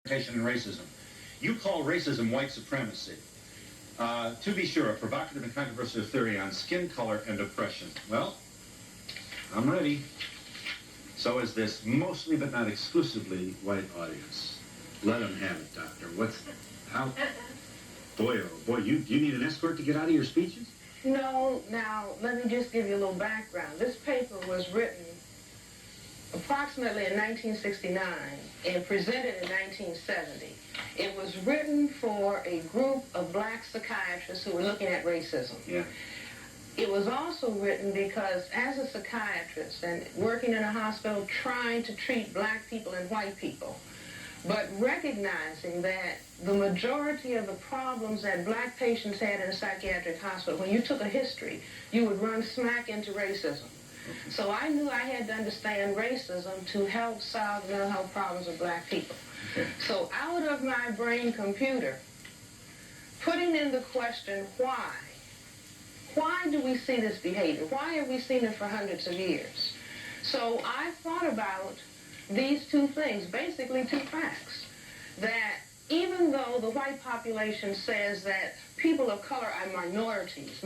and racism. You call racism white supremacy. To be sure, a provocative and controversial theory on skin color and oppression. Well, I'm ready. So is this mostly but not exclusively white audience. Let them have it, Doctor. How? Boy, oh boy, you need an escort to get out of your speeches? No, now, let me just give you a little background. This paper was written approximately in 1969 and presented in 1970. It was written for a group of black psychiatrists who were looking at racism. Yeah. It was also written because as a psychiatrist and working in a hospital trying to treat black people and white people, but recognizing that the majority of the problems that black patients had in a psychiatric hospital, when you took a history, you would run smack into racism. So I knew I had to understand racism to help solve the mental health problems of black people. So out of my brain computer, putting in the question, why? Why do we see this behavior? Why have we seen it for hundreds of years? So I thought about these two things, basically two facts, that even though the white population says that people of color are minorities,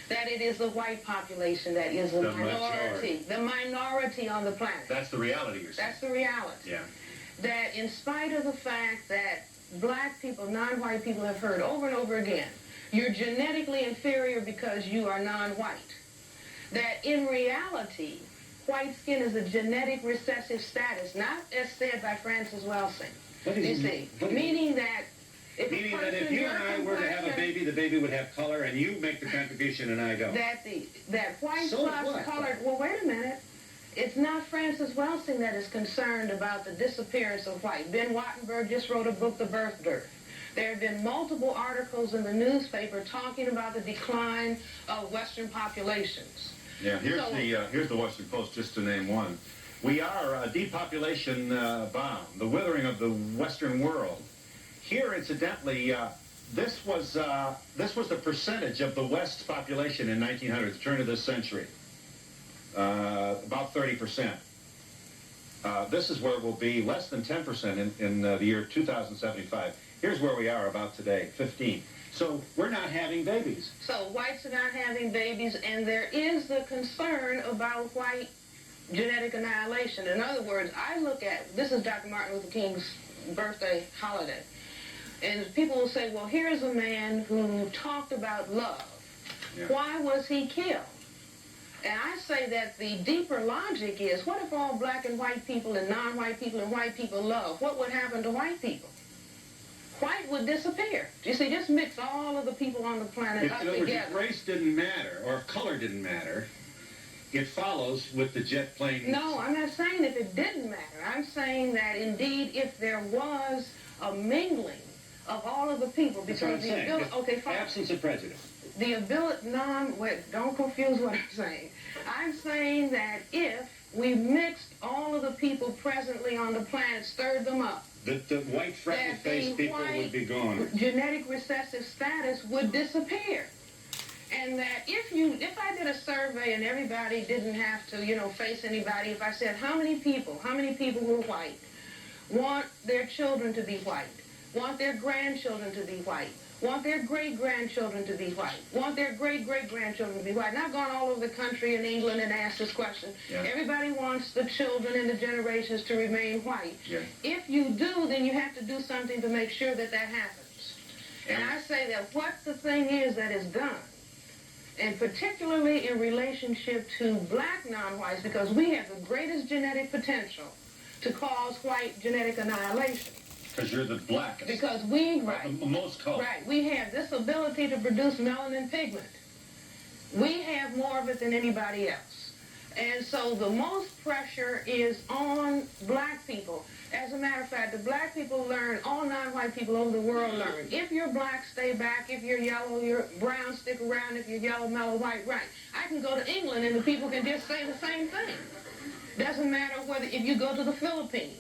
that it is the white population that is the minority on the planet. That's the reality you're saying. That's the reality. Yeah. That in spite of the fact that black people, non-white people have heard over and over again, you're genetically inferior because you are non-white. That in reality, white skin is a genetic recessive status, not as said by Francis Welsing. Meaning that if you and I were to have a baby, the baby would have color, and you make the contribution and I don't. That white plus colored, well, wait a minute. It's not Francis Welsing that is concerned about the disappearance of white. Ben Wattenberg just wrote a book, The Birth Dearth. There have been multiple articles in the newspaper talking about the decline of Western populations. Yeah, here's the Washington Post, just to name one. We are depopulation bound, the withering of the Western world. Here, incidentally, this was the percentage of the West's population in 1900, the turn of this century, about 30%. This is where we'll be less than 10% in the year 2075. Here's where we are about today, 15. So we're not having babies. So whites are not having babies, and there is the concern about white genetic annihilation. In other words, I look at, this is Dr. Martin Luther King's birthday holiday, and people will say, well, here's a man who talked about love. Yeah. Why was he killed? And I say that the deeper logic is, what if all black and white people and non-white people and white people love? What would happen to white people? White would disappear. You see, just mix all of the people on the planet up together. If race didn't matter, or if color didn't matter, it follows with the jet plane. No, I'm not saying if it didn't matter. I'm saying that indeed if there was a mingling of all of the people, because that's what I'm saying. Okay, fine. Absence of prejudice. The ability, don't confuse what I'm saying. I'm saying that if we mixed all of the people presently on the planet, stirred them up, the white freckle-faced people would be gone. Genetic recessive status would disappear. And that if I did a survey and everybody didn't have to, face anybody, if I said how many people who are white want their children to be white, want their grandchildren to be white, want their great-grandchildren to be white, want their great-great-grandchildren to be white. And I've gone all over the country in England and asked this question. Yeah. Everybody wants the children and the generations to remain white. Yeah. If you do, then you have to do something to make sure that that happens. And I say that what the thing is that is done, and particularly in relationship to black non-whites, because we have the greatest genetic potential to cause white genetic annihilation. Because you're the blackest. Because we, right. The most color. Right. We have this ability to produce melanin pigment. We have more of it than anybody else. And so the most pressure is on black people. As a matter of fact, the black people learn, all non-white people over the world learn. If you're black, stay back. If you're yellow, you're brown, stick around. If you're yellow, mellow, white, right. I can go to England and the people can just say the same thing. Doesn't matter whether, if you go to the Philippines,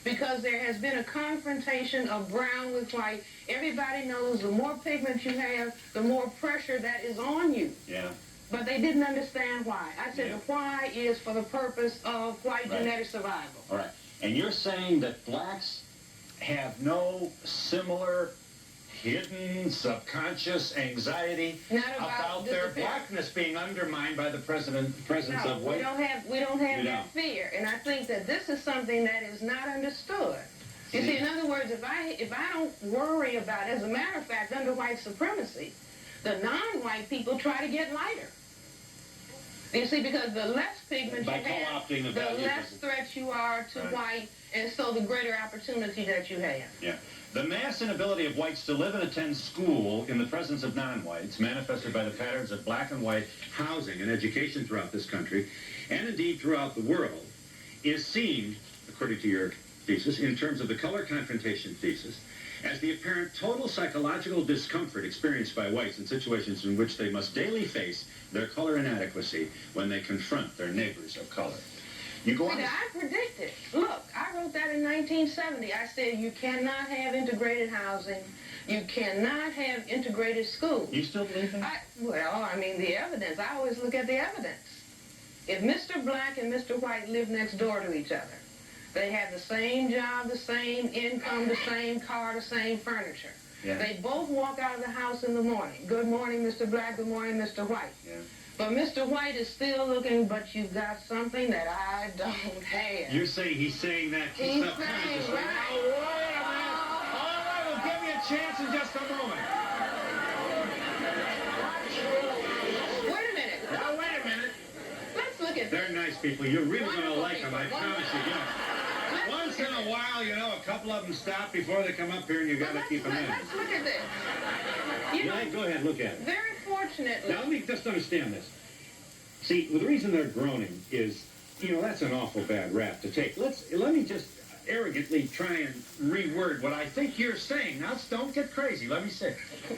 because there has been a confrontation of brown with white. Everybody knows the more pigment you have, the more pressure that is on you. Yeah. But they didn't understand why. I said the why is for the purpose of white genetic survival. All right. And you're saying that blacks have no similar hidden subconscious anxiety about their blackness being undermined by the presence of white? We don't have that fear, and I think that this is something that is not understood. You see, in other words, if I don't worry about, as a matter of fact, under white supremacy, the non-white people try to get lighter. You see, because the less pigment you have, the less threat you are to white, and so the greater opportunity that you have. Yeah. The mass inability of whites to live and attend school in the presence of non-whites, manifested by the patterns of black and white housing and education throughout this country, and indeed throughout the world, is seen, according to your thesis, in terms of the color confrontation thesis, as the apparent total psychological discomfort experienced by whites in situations in which they must daily face their color inadequacy when they confront their neighbors of color. You go on. I predicted. Look, I wrote that in 1970. I said you cannot have integrated housing. You cannot have integrated schools. You still believe that? Well, I mean, the evidence. I always look at the evidence. If Mr. Black and Mr. White live next door to each other, they have the same job, the same income, the same car, the same furniture. Yeah. They both walk out of the house in the morning. Good morning, Mr. Black. Good morning, Mr. White. Yeah. But Mr. White is still looking, but you've got something that I don't have. You're saying he's saying that He's subconsciously. saying, right. Oh, wait a minute. All right, well, give me a chance in just a moment. Wait a minute. Now, wait a minute. Let's look at They're nice people. You're really going to Wonderful like them, I people. promise you. Once in a while, you know, a couple of them stop before they come up here, and you got to keep them in. Let's look at this. You know, Go ahead, look at it. very fortunately. Now, let me just understand this. See, the reason they're groaning is, you know, that's an awful bad rap to take. Let me just arrogantly try and reword what I think you're saying. Now, don't get crazy. Let me say.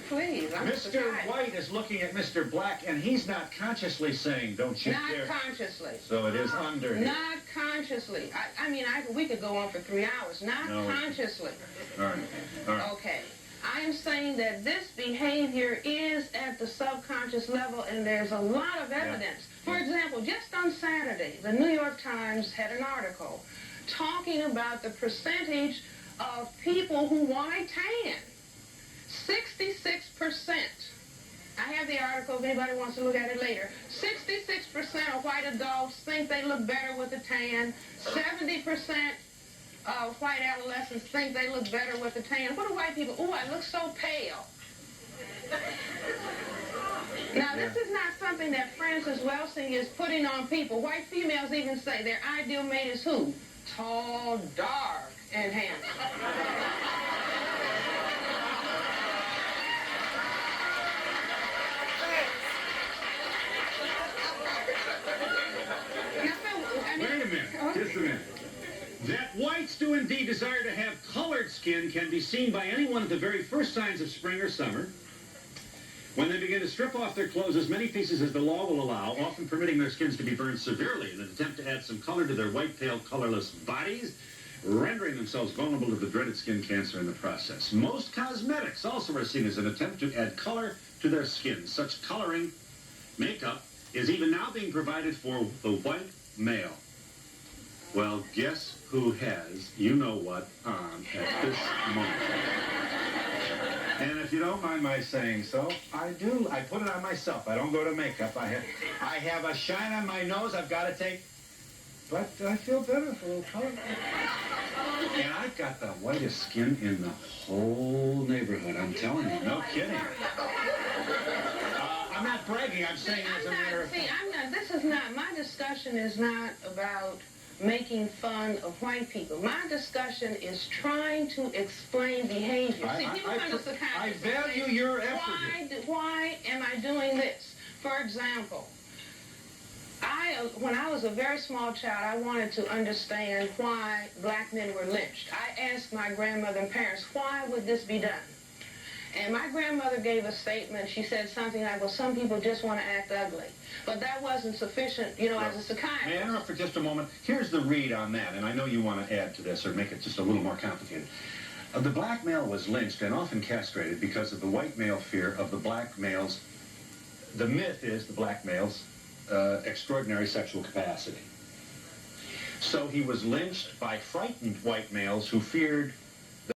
Please, I'm Mr. surprised. White is looking at Mr. Black, and he's not consciously saying, don't you dare. Not consciously. So it is under him. Not consciously. I mean, we could go on for 3 hours. Not consciously. All right. All right. Okay. I am saying that this behavior is at the subconscious level, and there's a lot of evidence. For example, just on Saturday, the New York Times had an article talking about the percentage of people who want a tan. 66%. I have the article if anybody wants to look at it later. 66% of white adults think they look better with a tan. 70% of white adolescents think they look better with a tan. What do white people? Oh, I look so pale. Now, this is not something that Frances Welsing is putting on people. White females even say their ideal mate is who? Tall, dark, and handsome. Wait a minute. Just a minute. That whites do indeed desire to have colored skin can be seen by anyone at the very first signs of spring or summer, when they begin to strip off their clothes as many pieces as the law will allow, often permitting their skins to be burned severely in an attempt to add some color to their white, pale, colorless bodies, rendering themselves vulnerable to the dreaded skin cancer in the process. Most cosmetics also are seen as an attempt to add color to their skin. Such coloring makeup is even now being provided for the white male. Well, guess who has you-know-what on at this moment? And if you don't mind my saying so, I do. I put it on myself. I don't go to makeup. I have a shine on my nose I've got to take. But I feel better for a little color. And I've got the whitest skin in the whole neighborhood. I'm telling you. No kidding. I'm not bragging. I'm saying as a matter of fact. This is not, my discussion is not about making fun of white people. My discussion is trying to explain behavior. See, people come to psychiatrists. I value your effort. Why am I doing this? For example, when I was a very small child, I wanted to understand why black men were lynched. I asked my grandmother and parents, why would this be done? And my grandmother gave a statement. She said something like, well, some people just want to act ugly. But that wasn't sufficient, you know, as a psychiatrist. May I interrupt for just a moment? Here's the read on that, and I know you want to add to this or make it just a little more complicated. The black male was lynched and often castrated because of the white male fear of the black male's, the myth is the black male's extraordinary sexual capacity. So he was lynched by frightened white males who feared